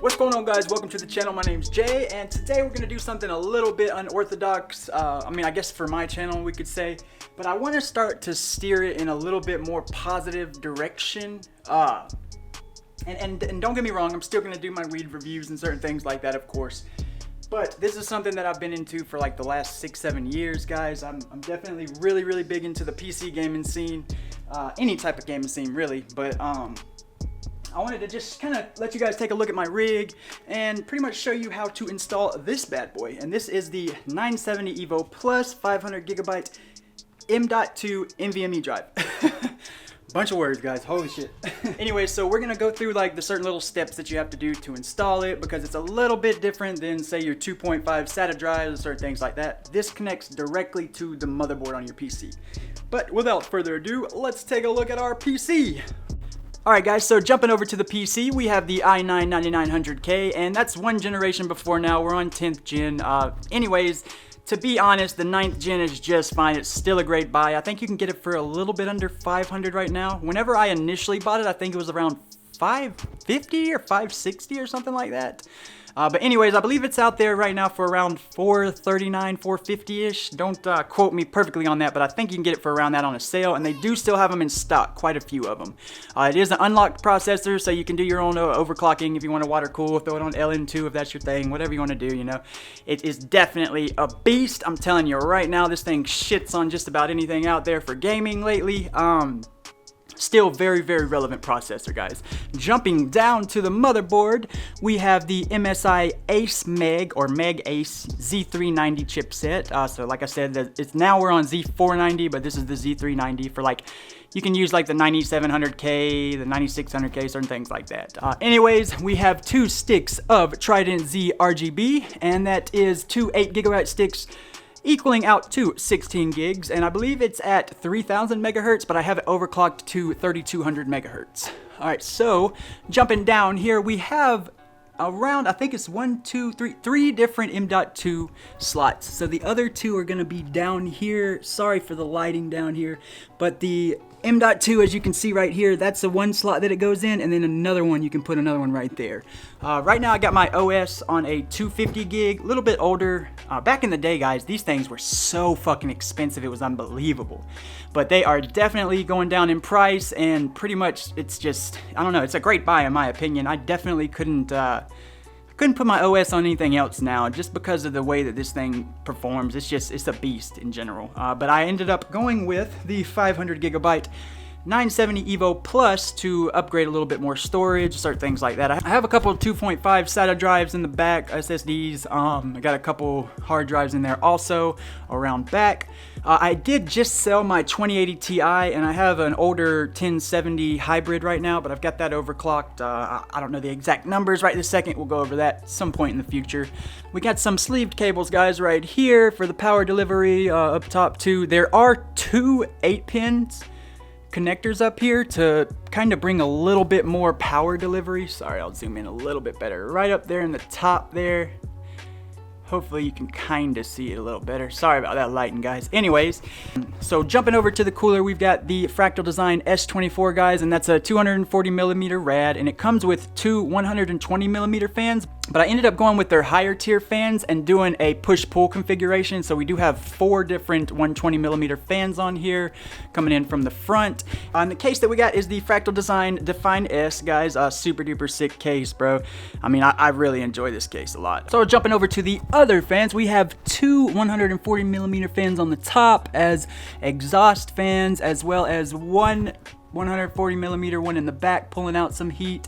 What's going on, guys? Welcome to the channel. My name's Jay, and today we're going to do something a little bit unorthodox. I guess for my channel we could say, but I want to start to steer it in a little bit more positive direction. And don't get me wrong, I'm still going to do my weed reviews and certain things like that, of course. But this is something that I've been into for like the last 6-7 years, guys. I'm definitely really big into the PC gaming scene, any type of gaming scene really, but I wanted to just kind of let you guys take a look at my rig and pretty much show you how to install this bad boy. And this is the 970 EVO Plus 500 gigabyte M.2 NVMe drive. Bunch of words, guys, holy shit. Anyway, so we're gonna go through like the certain little steps that you have to do to install it, because it's a little bit different than say your 2.5 SATA drives and certain things like that. This connects directly to the motherboard on your PC. But without further ado, let's take a look at our PC. Alright guys, so jumping over to the PC, we have the i9-9900K, and that's one generation before now. We're on 10th gen. Anyways, to be honest, the 9th gen is just fine. It's still a great buy. I think you can get it for a little bit under $500 right now. Whenever I initially bought it, I think it was around $550 or $560 or something like that. But anyways, I believe it's out there right now for around $439, $450-ish. Don't quote me perfectly on that, but I think you can get it for around that on a sale, and they do still have them in stock, quite a few of them. It is an unlocked processor, so you can do your own overclocking if you want to water cool, throw it on LM2 if that's your thing, whatever you want to do, you know. It is definitely a beast. I'm telling you right now, this thing shits on just about anything out there for gaming lately. Still very relevant processor, guys. Jumping down to the motherboard, we have the MSI Ace Meg or Meg Ace Z390 chipset. So like I said, we're on Z490, but this is the Z390 for like, you can use like the 9700K, the 9600K, certain things like that. Anyways, we have 2 sticks of Trident Z RGB, and that is 2 8GB sticks, equaling out to 16 gigs, and I believe it's at 3000 megahertz, but I have it overclocked to 3200 megahertz. All right, so jumping down here, we have around, I think it's 3 different M.2 slots. So the other 2 are gonna be down here. Sorry for the lighting down here, but the M.2, as you can see right here, that's the one slot that it goes in, and then another one, you can put another one right there. Right now I got my OS on a 250 gig, a little bit older. Back in the day, guys, these things were so fucking expensive, it was unbelievable. But they are definitely going down in price, and pretty much it's just, I don't know, it's a great buy in my opinion. I definitely couldn't put my OS on anything else now, just because of the way that this thing performs. It's a beast in general. But I ended up going with the 500 gigabyte 970 EVO Plus to upgrade a little bit more storage, certain things like that. I have a couple of 2.5 SATA drives in the back, SSDs. I got a couple hard drives in there also around back. I did just sell my 2080 Ti, and I have an older 1070 hybrid right now, but I've got that overclocked. I don't know the exact numbers right this second. We'll go over that some point in the future. We got some sleeved cables, guys, right here for the power delivery up top too. There are 2 8-pins connectors up here to kind of bring a little bit more power delivery. Sorry, I'll zoom in a little bit better. Right up there in the top there. Hopefully you can kind of see it a little better. Sorry about that lighting, guys. Anyways, so jumping over to the cooler, we've got the Fractal Design S24, guys, and that's a 240 millimeter rad, and it comes with 2 120 millimeter fans. But I ended up going with their higher tier fans and doing a push-pull configuration. So we do have 4 different 120 millimeter fans on here coming in from the front. And the case that we got is the Fractal Design Define S, guys. Super duper sick case, bro. I mean, I really enjoy this case a lot. So jumping over to the other fans, we have 2 140 millimeter fans on the top as exhaust fans, as well as 1 140 millimeter one in the back pulling out some heat.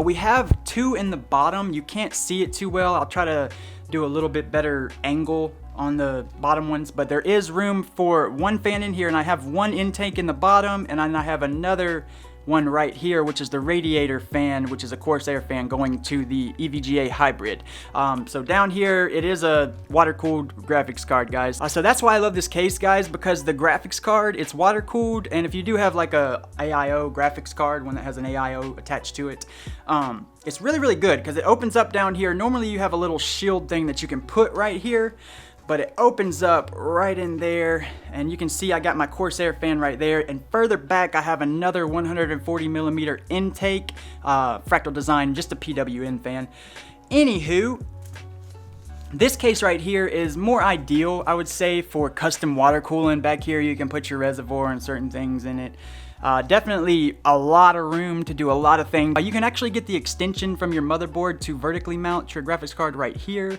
We have 2 in the bottom. You can't see it too well. I'll try to do a little bit better angle on the bottom ones, but there is room for 1 fan in here, and I have 1 intake in the bottom, and then I have another one right here, which is the radiator fan, which is a Corsair fan going to the EVGA hybrid. So down here, it is a water-cooled graphics card, guys. So that's why I love this case, guys, because the graphics card, it's water-cooled, and if you do have like a AIO graphics card, one that has an AIO attached to it, it's really good because it opens up down here. Normally you have a little shield thing that you can put right here, but it opens up right in there, and you can see I got my Corsair fan right there, and further back I have another 140mm intake, Fractal Design, just a PWN fan. Anywho, this case right here is more ideal, I would say, for custom water cooling. Back here you can put your reservoir and certain things in it. Definitely a lot of room to do a lot of things. You can actually get the extension from your motherboard to vertically mount your graphics card right here.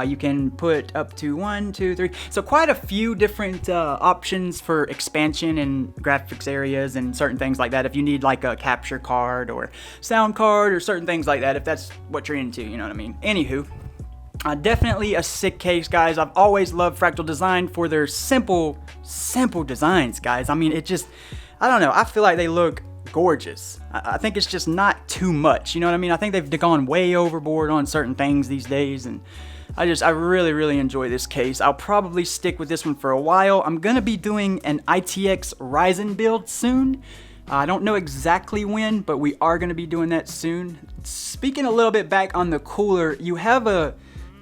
You can put up to 1, 2, 3. So quite a few different options for expansion and graphics areas and certain things like that. If you need like a capture card or sound card or certain things like that, if that's what you're into, you know what I mean? Anywho. Definitely a sick case, guys. I've always loved Fractal Design for their simple designs, guys. I mean, it just, I don't know, I feel like they look gorgeous. I think it's just not too much, you know what I mean? I think they've gone way overboard on certain things these days, and I really enjoy this case. I'll probably stick with this one for a while. I'm gonna be doing an ITX Ryzen build soon. I don't know exactly when, but we are gonna be doing that soon. Speaking a little bit back on the cooler, you have a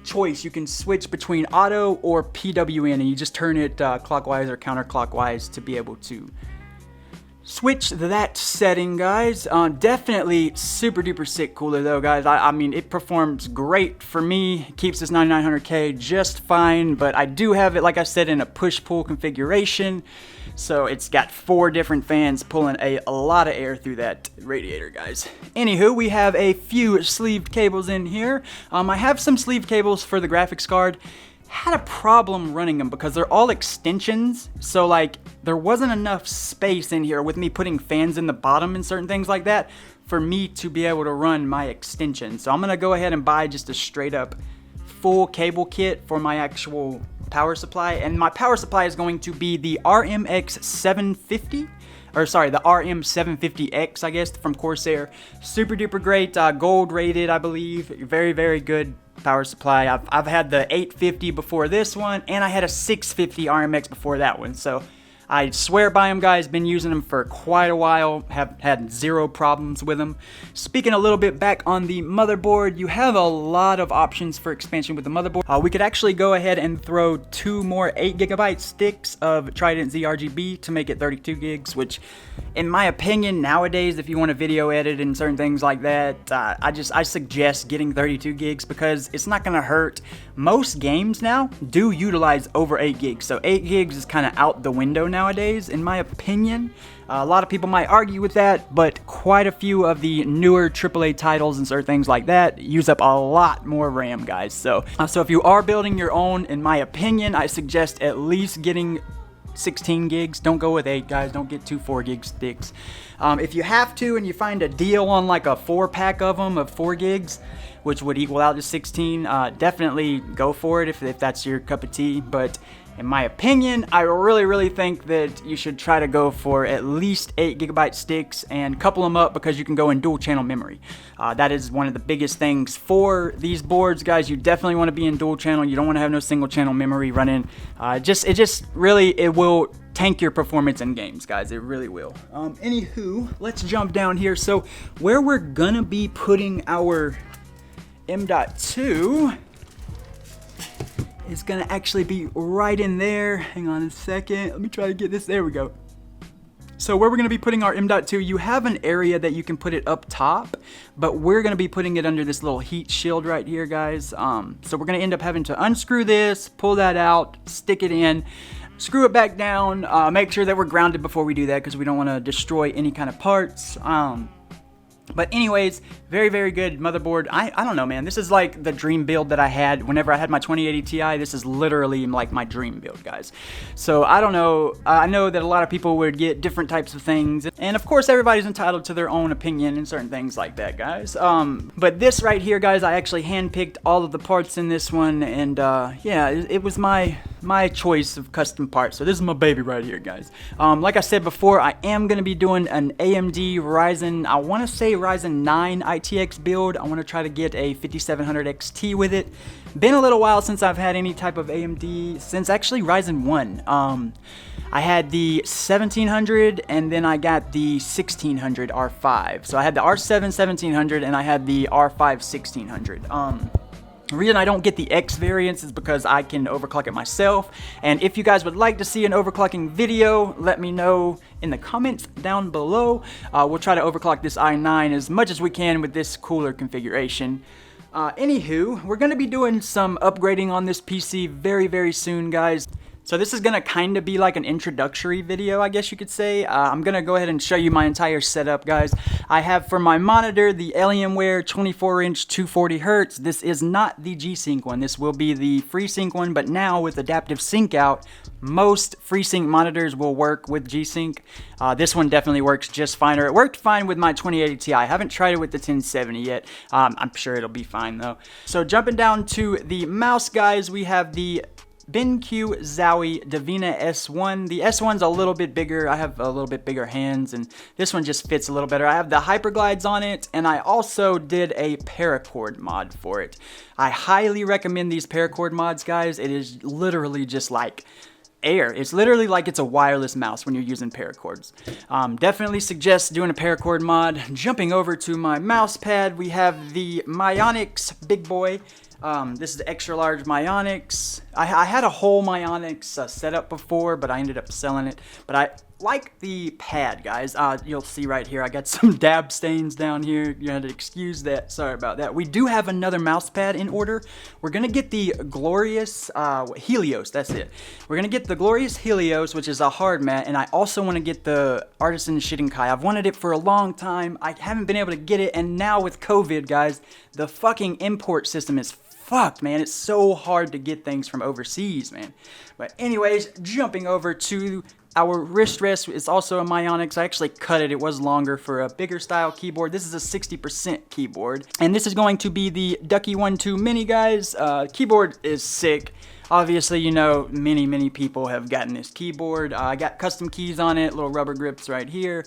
choice. You can switch between auto or PWN, and you just turn it clockwise or counterclockwise to be able to switch that setting, guys. Definitely super duper sick cooler though, guys. I mean, it performs great for me. It keeps this 9900K just fine, but I do have it, like I said, in a push-pull configuration. So it's got 4 different fans pulling a lot of air through that radiator, guys. Anywho, we have a few sleeved cables in here. I have some sleeved cables for the graphics card. Had a problem running them because they're all extensions, so like there wasn't enough space in here with me putting fans in the bottom and certain things like that for me to be able to run my extension. So I'm gonna go ahead and buy just a straight up full cable kit for my actual power supply, and my power supply is going to be the RMX 750, or sorry, the RM750X, I guess, from Corsair. Super duper great, gold rated, I believe. Very good power supply. I've had the 850 before this one, and I had a 650 RMX before that one, so I swear by them, guys. Been using them for quite a while, have had 0 problems with them. Speaking a little bit back on the motherboard, you have a lot of options for expansion with the motherboard. We could actually go ahead and throw 2 more 8GB sticks of Trident ZRGB to make it 32 gigs, which in my opinion nowadays, if you want to video edit and certain things like that, I suggest getting 32 gigs because it's not going to hurt. Most games now do utilize over 8 gigs, so 8 gigs is kind of out the window nowadays, in my opinion. A lot of people might argue with that, but quite a few of the newer AAA titles and certain things like that use up a lot more RAM, guys. So if you are building your own, in my opinion, I suggest at least getting 16 gigs. Don't go with 8, guys. Don't get 2 4-gig sticks. If you have to and you find a deal on like a 4-pack of them of 4 gigs, which would equal out to 16, definitely go for it if that's your cup of tea. But in my opinion, I really think that you should try to go for at least 8GB sticks and couple them up, because you can go in dual channel memory. That is one of the biggest things for these boards, guys. You definitely want to be in dual channel. You don't want to have no single channel memory running. It will tank your performance in games, guys. It really will. Anywho, let's jump down here. So where we're gonna be putting our M.2 is gonna actually be right in there. Hang on a second. Let me try to get this. There we go. So where we're gonna be putting our M.2, you have an area that you can put it up top, but we're gonna be putting it under this little heat shield right here, guys. So we're gonna end up having to unscrew this, pull that out, stick it in, screw it back down, make sure that we're grounded before we do that, because we don't wanna destroy any kind of parts. But anyways, very good motherboard. I don't know, man. This is like the dream build that I had whenever I had my 2080 Ti. This is literally like my dream build, guys. So I don't know. I know that a lot of people would get different types of things, and of course everybody's entitled to their own opinion and certain things like that, guys. But this right here, guys, I actually handpicked all of the parts in this one, and yeah, it was my choice of custom parts. So this is my baby right here, guys. Like I said before, I am going to be doing an AMD Ryzen, I want to say Ryzen 9 ITX build. I want to try to get a 5700 XT with it. Been a little while since I've had any type of AMD, since actually Ryzen 1. I had the 1700 and then I got the 1600 R5. So I had the R7 1700 and I had the R5 1600. The reason I don't get the X variants is because I can overclock it myself. And if you guys would like to see an overclocking video, let me know in the comments down below. We'll try to overclock this i9 as much as we can with this cooler configuration. Anywho, we're going to be doing some upgrading on this PC very, very soon, guys. So this is going to kind of be like an introductory video, I guess you could say. I'm going to go ahead and show you my entire setup, guys. I have for my monitor the Alienware 24-inch 240Hz. This is not the G-Sync one. This will be the FreeSync one, but now with adaptive sync out, most FreeSync monitors will work with G-Sync. This one definitely works just fine, or it worked fine with my 2080 Ti. I haven't tried it with the 1070 yet. I'm sure it'll be fine though. So jumping down to the mouse, guys, we have the BenQ Zowie Davina S1. The S1's a little bit bigger. I have a little bit bigger hands, and this one just fits a little better. I have the Hyperglides on it, and I also did a paracord mod for it. I highly recommend these paracord mods, guys. It is literally just like air. It's literally like it's a wireless mouse when you're using paracords. Definitely suggest doing a paracord mod. Jumping over to my mouse pad, we have the Myonix Big Boy. This is the extra large Myonix. I had a whole Myonix setup before, but I ended up selling it. But I like the pad, guys. You'll see right here, I got some dab stains down here. You had to excuse that. Sorry about that. We do have another mouse pad in order. We're going to get the Glorious Helios. That's it. We're going to get the Glorious Helios, which is a hard mat. And I also want to get the Artisan Shidenkai. I've wanted it for a long time. I haven't been able to get it. And now with COVID, guys, the fucking import system is fucked, man. It's so hard to get things from overseas, man. But anyways, jumping over to our wrist rest, it's also a Myonix. I actually cut it. It was longer for a bigger style keyboard. This is a 60% keyboard. And this is going to be the Ducky 1.2 Mini, guys. Keyboard is sick. Obviously, you know, many people have gotten this keyboard. I got custom keys on it, little rubber grips right here.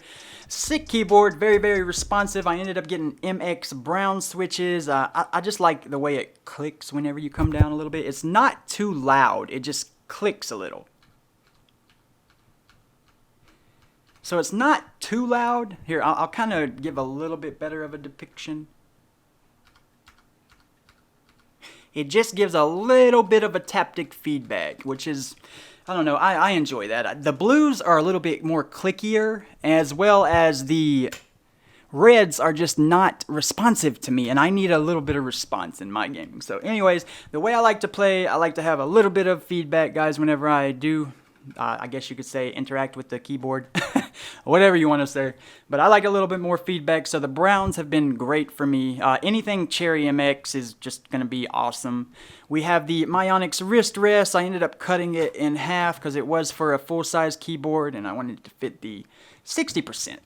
Sick keyboard, very responsive. I ended up getting MX brown switches. I just like the way it clicks whenever you come down a little bit. It's not too loud. It just clicks a little. So it's not too loud. Here, I'll kind of give a little bit better of a depiction. It just gives a little bit of a taptic feedback, which is, I don't know, I enjoy that. The blues are a little bit more clickier, as well as the reds are just not responsive to me, and I need a little bit of response in my gaming. So anyways, the way I like to play, I like to have a little bit of feedback, guys, whenever I do, I guess you could say, interact with the keyboard. Whatever you want to say. But I like a little bit more feedback, so the browns have been great for me. Anything Cherry MX is just going to be awesome. We have the Myonix wrist rest. I ended up cutting it in half because it was for a full-size keyboard, and I wanted it to fit the 60%.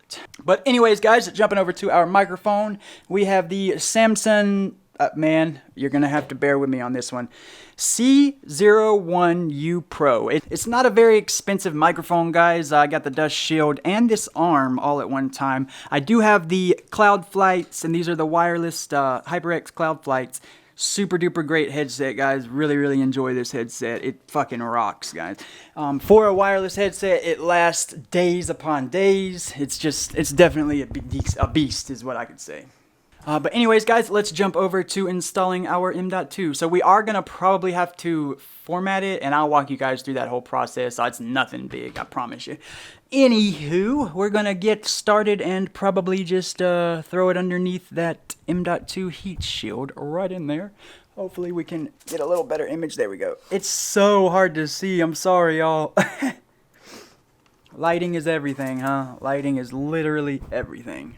But anyways, guys, jumping over to our microphone, we have the Samsung... man, you're going to have to bear with me on this one. C01U Pro. It's not a very expensive microphone, guys. I got the dust shield and this arm all at one time. I do have the Cloud Flights, and these are the wireless HyperX Cloud Flights. Super duper great headset, guys. Really enjoy this headset. It fucking rocks, guys. For a wireless headset, it lasts days upon days. It's definitely a beast is what I could say. But anyways, guys, let's jump over to installing our M.2. So we are going to probably have to format it, and I'll walk you guys through that whole process. It's nothing big, I promise you. Anywho, we're going to get started and probably just throw it underneath that M.2 heat shield right in there. Hopefully we can get a little better image. There we go. It's so hard to see. I'm sorry, y'all. Lighting is everything, huh? Lighting is literally everything.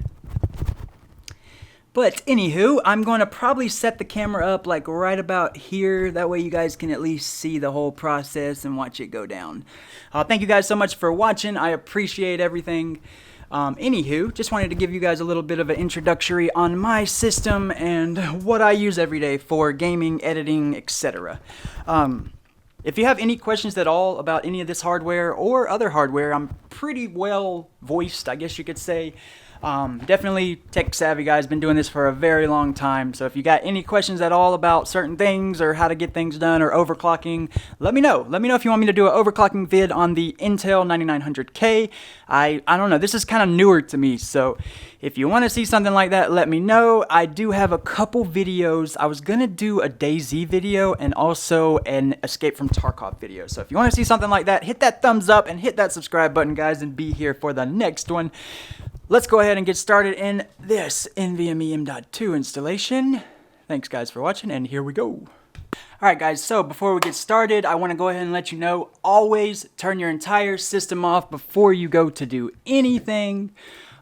But anywho, I'm going to probably set the camera up like right about here. That way you guys can at least see the whole process and watch it go down. Thank you guys so much for watching. I appreciate everything. Anywho, just wanted to give you guys a little bit of an introductory on my system and what I use every day for gaming, editing, etc. If you have any questions at all about any of this hardware or other hardware, I'm pretty well voiced, I guess you could say. Definitely tech savvy, guys. Been doing this for a very long time. So if you got any questions at all about certain things or how to get things done or overclocking, let me know. Let me know if you want me to do an overclocking vid on the Intel 9900K. I don't know. This is kind of newer to me. So if you want to see something like that, let me know. I do have a couple videos. I was going to do a DayZ video and also an Escape from Tarkov video. So if you want to see something like that, hit that thumbs up and hit that subscribe button, guys, and be here for the next one. Let's go ahead and get started in this NVMe M.2 installation. Thanks, guys, for watching, and here we go. Alright, guys, so before we get started, I want to go ahead and let you know, always turn your entire system off before you go to do anything.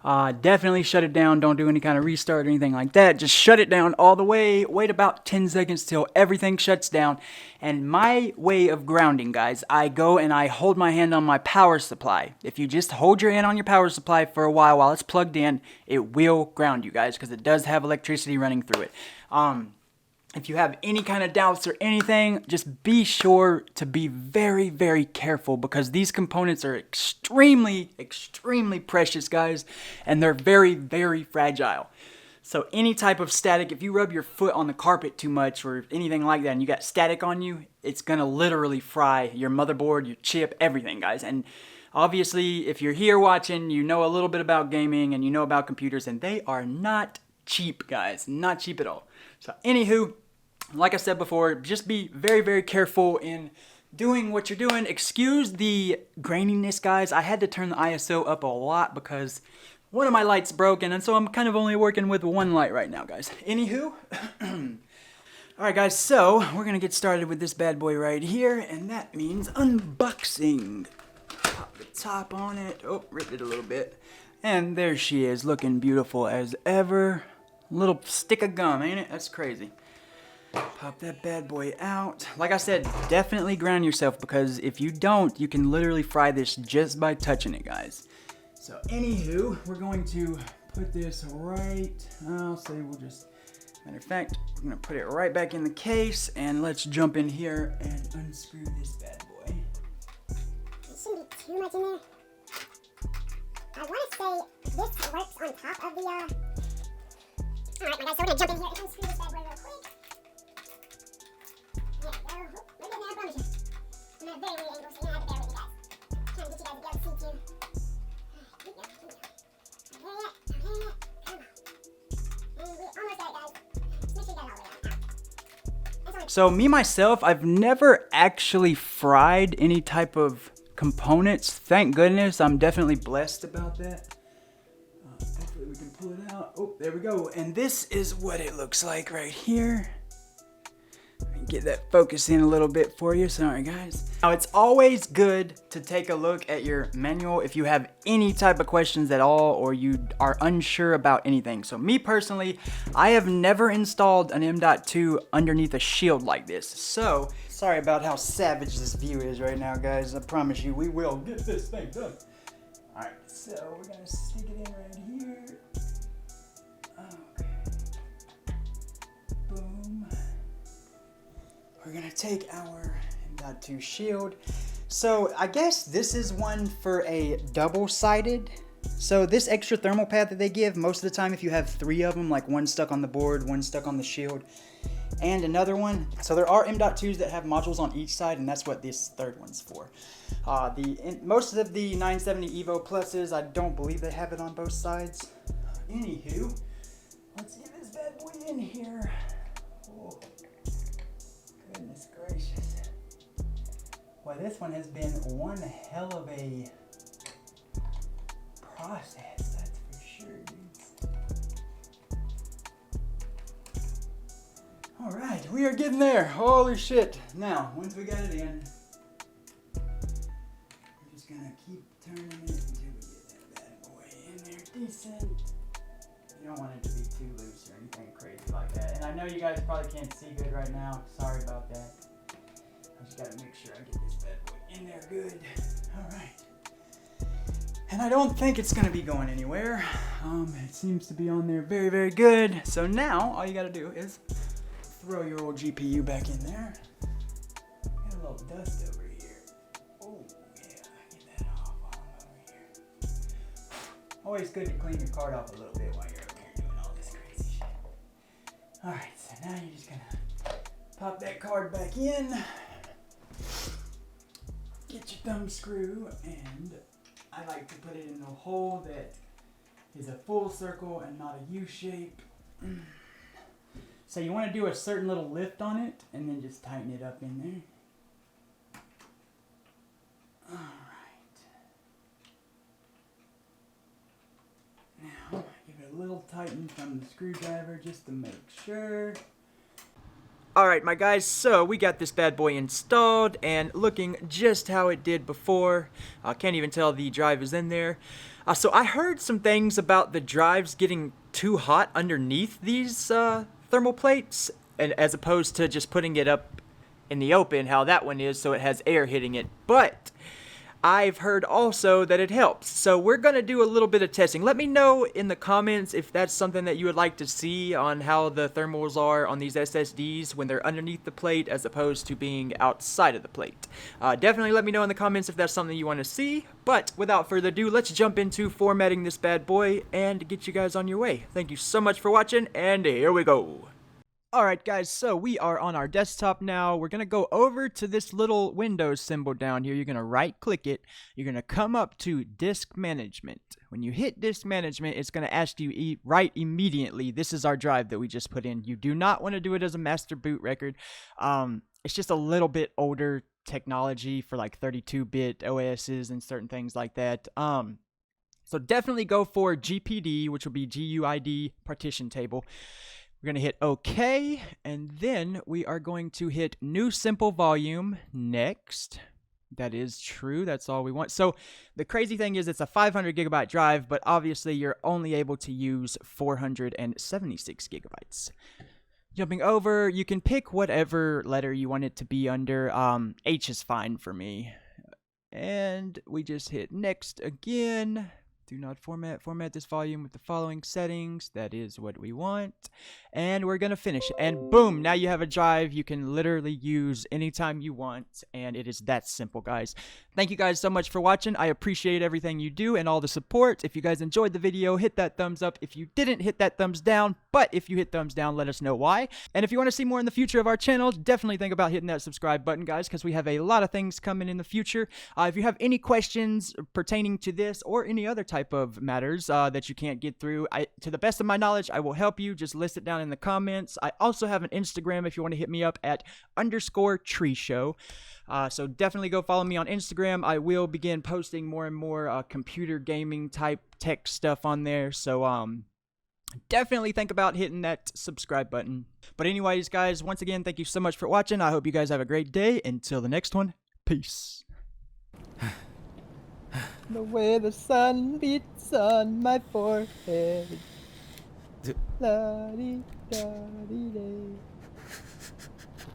Definitely shut it down. Don't do any kind of restart or anything like that. Just shut it down all the way. Wait about 10 seconds till everything shuts down. And my way of grounding, guys, I go and I hold my hand on my power supply. If you just hold your hand on your power supply for a while it's plugged in, it will ground you, guys, because it does have electricity running through it. If you have any kind of doubts or anything, just be sure to be very, very careful, because these components are extremely, extremely precious, guys, and they're very, very fragile. So any type of static, if you rub your foot on the carpet too much or anything like that and you got static on you, it's going to literally fry your motherboard, your chip, everything, guys. And obviously, if you're here watching, you know a little bit about gaming and you know about computers, and they are not cheap, guys. Not cheap at all. So anywho, like I said before, just be very, very careful in doing what you're doing. Excuse the graininess, guys. I had to turn the ISO up a lot because one of my lights broken, and so I'm kind of only working with one light right now, guys. Anywho, alright, guys, so we're going to get started with this bad boy right here, and that means unboxing. Pop the top on it. Oh, ripped it a little bit. And there she is, looking beautiful as ever. Little stick of gum, ain't it? That's crazy. Pop that bad boy out. Like I said, definitely ground yourself, because if you don't, you can literally fry this just by touching it, guys. So anywho, we're going to put this right, I'll say we'll just, matter of fact, we're going to put it right back in the case, and let's jump in here and unscrew this bad boy. There shouldn't be too much in there. I want to say this works on top of the, Alright, my guys, so we're going to jump in here and unscrew this bad boy real quick. There we go. We're getting there, I promise you. I'm at a very weird angle, so you're going to have to bear with me, guys. Trying to get you guys to be able to see too. Here we go, here we go. I'm hitting it, come on. And we're almost there, guys. Just make sure you got it all the way out. So me, myself, I've never actually fried any type of components. Thank goodness. I'm definitely blessed about that. Hopefully we can pull it out. Oh, there we go. And this is what it looks like right here. Get that focus in a little bit for you. Sorry, guys. Now, it's always good to take a look at your manual if you have any type of questions at all or you are unsure about anything. So me personally, I have never installed an M.2 underneath a shield like this. So sorry about how savage this view is right now, guys. I promise you we will get this thing done. All right, so we're gonna stick it in right here. We're gonna take our M.2 shield. So I guess this is one for a double-sided. So this extra thermal pad that they give, most of the time if you have 3 of them, like one stuck on the board, one stuck on the shield, and another one. So there are M.2s that have modules on each side, and that's what this third one's for. Most of the 970 Evo Pluses, I don't believe they have it on both sides. Anywho, let's get this bad boy in here. Oh. Goodness gracious. Well, this one has been one hell of a process, that's for sure, dudes. Alright, we are getting there. Holy shit. Now, once we got it in, we're just gonna keep turning it until we get that bad boy in there decent. You don't want it to be too loose or anything crazy like that. And I know you guys probably can't see good right now. Sorry about that. I just gotta make sure I get this bad boy in there good. Alright. And I don't think it's gonna be going anywhere. It seems to be on there very, very good. So now, all you gotta do is throw your old GPU back in there. Got a little dust over here. Oh, yeah, get that off over here. Always good to clean your card off a little bit while you're up here doing all this crazy shit. Alright, so now you're just gonna pop that card back in. Get your thumb screw, and I like to put it in a hole that is a full circle and not a U shape. So you want to do a certain little lift on it and then just tighten it up in there. Alright. Now give it a little tighten from the screwdriver just to make sure. Alright my guys, so we got this bad boy installed and looking just how it did before. I can't even tell the drive is in there. So I heard some things about the drives getting too hot underneath these thermal plates, and as opposed to just putting it up in the open, how that one is, so it has air hitting it. But I've heard also that it helps. So we're going to do a little bit of testing. Let me know in the comments if that's something that you would like to see on how the thermals are on these SSDs when they're underneath the plate as opposed to being outside of the plate. Definitely let me know in the comments if that's something you want to see. But without further ado, let's jump into formatting this bad boy and get you guys on your way. Thank you so much for watching, and here we go. Alright guys, so we are on our desktop now. We're going to go over to this little Windows symbol down here. You're going to right click it. You're going to come up to Disk Management. When you hit Disk Management, it's going to ask you right immediately. This is our drive that we just put in. You do not want to do it as a master boot record. It's just a little bit older technology for like 32-bit OSs and certain things like that. So definitely go for GPD, which will be GUID partition table. We're going to hit OK, and then we are going to hit New Simple Volume, Next. That is true. That's all we want. So the crazy thing is it's a 500 gigabyte drive, but obviously you're only able to use 476 gigabytes. Jumping over, you can pick whatever letter you want it to be under. H is fine for me. And we just hit Next again. Do not format this volume with the following settings. That is what we want. And we're going to finish. And boom, now you have a drive you can literally use anytime you want. And it is that simple, guys. Thank you guys so much for watching. I appreciate everything you do and all the support. If you guys enjoyed the video, hit that thumbs up. If you didn't, hit that thumbs down. But if you hit thumbs down, let us know why. And if you want to see more in the future of our channel, definitely think about hitting that subscribe button, guys, because we have a lot of things coming in the future. If you have any questions pertaining to this or any other type of matters that you can't get through, to the best of my knowledge, I will help you. Just list it down in the comments. I also have an Instagram if you want to hit me up at _treeshow. So definitely go follow me on Instagram. I will begin posting more and more computer gaming type tech stuff on there. So definitely think about hitting that subscribe button. But anyways, guys, once again, thank you so much for watching. I hope you guys have a great day. Until the next one, peace. The way the sun beats on my forehead. La-dee-da-dee-day.